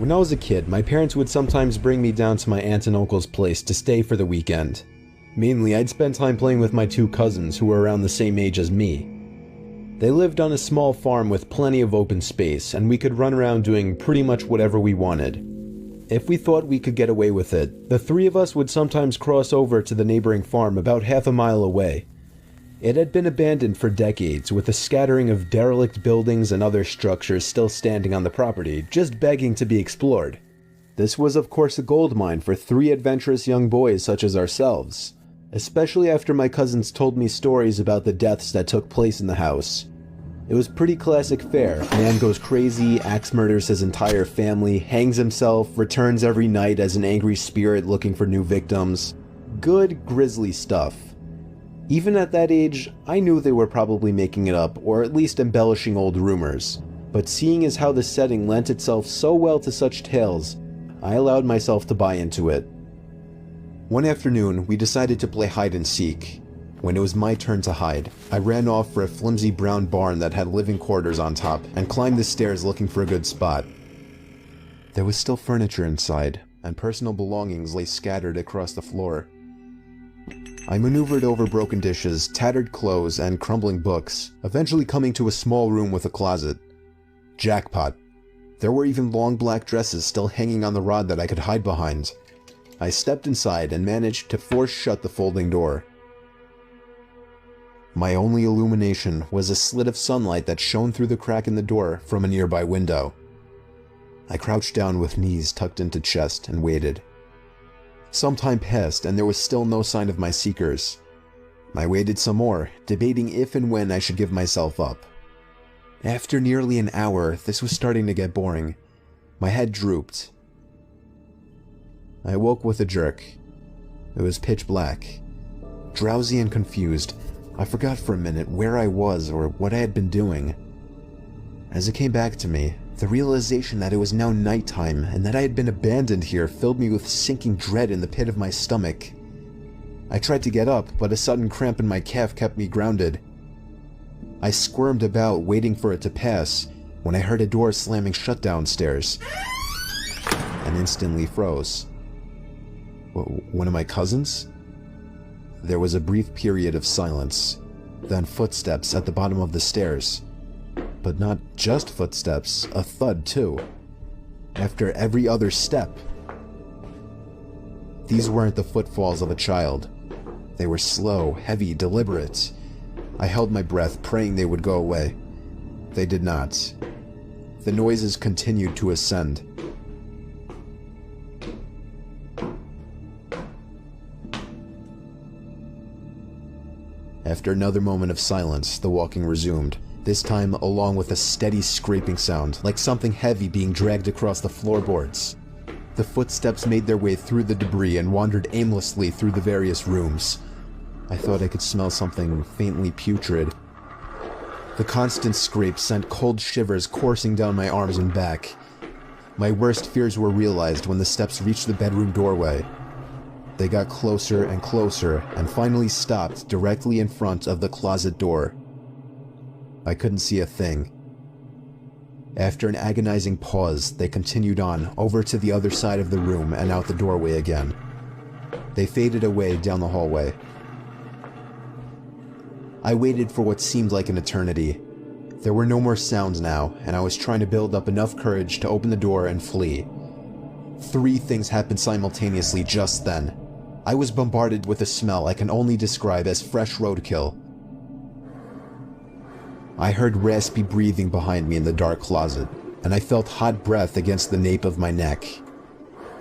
When I was a kid, my parents would sometimes bring me down to my aunt and uncle's place to stay for the weekend. Mainly, I'd spend time playing with my two cousins who were around the same age as me. They lived on a small farm with plenty of open space, and we could run around doing pretty much whatever we wanted. If we thought we could get away with it, the three of us would sometimes cross over to the neighboring farm about half a mile away. It had been abandoned for decades, with a scattering of derelict buildings and other structures still standing on the property, just begging to be explored. This was of course a gold mine for three adventurous young boys such as ourselves, especially after my cousins told me stories about the deaths that took place in the house. It was pretty classic fare. Man goes crazy, axe murders his entire family, hangs himself, returns every night as an angry spirit looking for new victims. Good, grisly stuff. Even at that age, I knew they were probably making it up, or at least embellishing old rumors. But seeing as how the setting lent itself so well to such tales, I allowed myself to buy into it. One afternoon, we decided to play hide and seek. When it was my turn to hide, I ran off for a flimsy brown barn that had living quarters on top, and climbed the stairs looking for a good spot. There was still furniture inside, and personal belongings lay scattered across the floor. I maneuvered over broken dishes, tattered clothes, and crumbling books, eventually coming to a small room with a closet. Jackpot. There were even long black dresses still hanging on the rod that I could hide behind. I stepped inside and managed to force shut the folding door. My only illumination was a slit of sunlight that shone through the crack in the door from a nearby window. I crouched down with knees tucked into chest and waited. Some time passed and there was still no sign of my seekers. I waited some more, debating if and when I should give myself up. After nearly an hour, this was starting to get boring. My head drooped. I woke with a jerk. It was pitch black. Drowsy and confused, I forgot for a minute where I was or what I had been doing. As it came back to me, the realization that it was now nighttime and that I had been abandoned here filled me with sinking dread in the pit of my stomach. I tried to get up, but a sudden cramp in my calf kept me grounded. I squirmed about, waiting for it to pass, when I heard a door slamming shut downstairs, and instantly froze. One of my cousins? There was a brief period of silence, then footsteps at the bottom of the stairs. But not just footsteps, a thud too. After every other step. These weren't the footfalls of a child. They were slow, heavy, deliberate. I held my breath, praying they would go away. They did not. The noises continued to ascend. After another moment of silence, the walking resumed. This time along with a steady scraping sound, like something heavy being dragged across the floorboards. The footsteps made their way through the debris and wandered aimlessly through the various rooms. I thought I could smell something faintly putrid. The constant scrape sent cold shivers coursing down my arms and back. My worst fears were realized when the steps reached the bedroom doorway. They got closer and closer and finally stopped directly in front of the closet door. I couldn't see a thing. After an agonizing pause, they continued on, over to the other side of the room and out the doorway again. They faded away down the hallway. I waited for what seemed like an eternity. There were no more sounds now, and I was trying to build up enough courage to open the door and flee. 3 things happened simultaneously just then. I was bombarded with a smell I can only describe as fresh roadkill. I heard raspy breathing behind me in the dark closet, and I felt hot breath against the nape of my neck.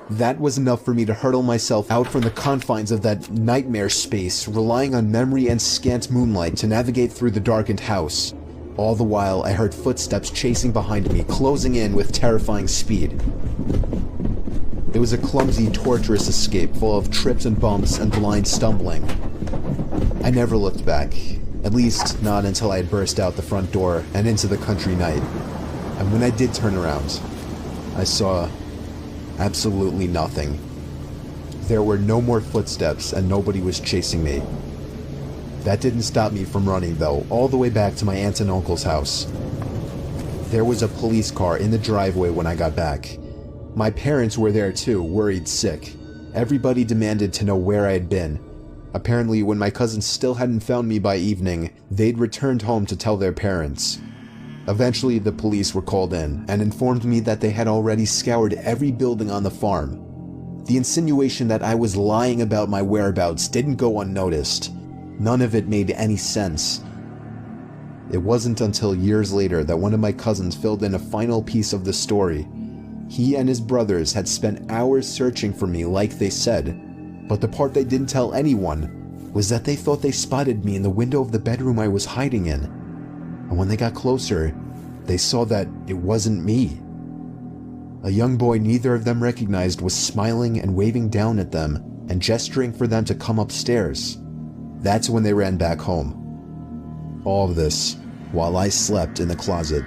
That was enough for me to hurtle myself out from the confines of that nightmare space, relying on memory and scant moonlight to navigate through the darkened house. All the while, I heard footsteps chasing behind me, closing in with terrifying speed. It was a clumsy, torturous escape full of trips and bumps and blind stumbling. I never looked back. At least, not until I had burst out the front door and into the country night. And when I did turn around, I saw absolutely nothing. There were no more footsteps and nobody was chasing me. That didn't stop me from running though, all the way back to my aunt and uncle's house. There was a police car in the driveway when I got back. My parents were there too, worried sick. Everybody demanded to know where I had been. Apparently, when my cousins still hadn't found me by evening, they'd returned home to tell their parents. Eventually, the police were called in and informed me that they had already scoured every building on the farm. The insinuation that I was lying about my whereabouts didn't go unnoticed. None of it made any sense. It wasn't until years later that one of my cousins filled in a final piece of the story. He and his brothers had spent hours searching for me like they said, but the part they didn't tell anyone was that they thought they spotted me in the window of the bedroom I was hiding in. And when they got closer, they saw that it wasn't me. A young boy neither of them recognized was smiling and waving down at them and gesturing for them to come upstairs. That's when they ran back home. All of this while I slept in the closet.